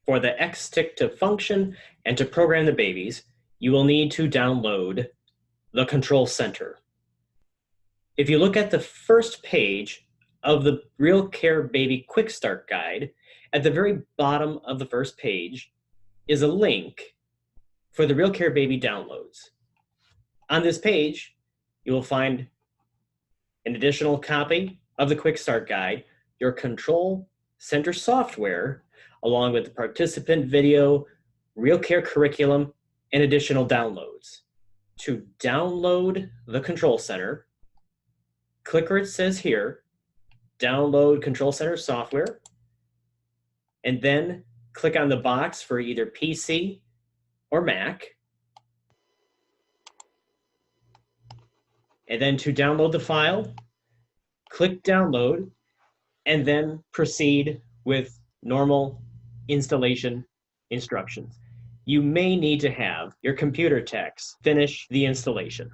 For the X-Stick to function and to program the babies, you will need to download the Control Center. If you look at the first page of the RealCare Baby Quick Start Guide, at the very bottom of the first page is a link for the RealCare Baby downloads. On this page, you will find an additional copy of the Quick Start Guide, your Control Center software, along with the participant video, RealCare curriculum, and additional downloads. To download the Control Center, click where it says here, download Control Center software, and then click on the box for either PC or Mac. And then to download the file, click download, and then proceed with normal installation instructions. You may need to have your computer techs finish the installation.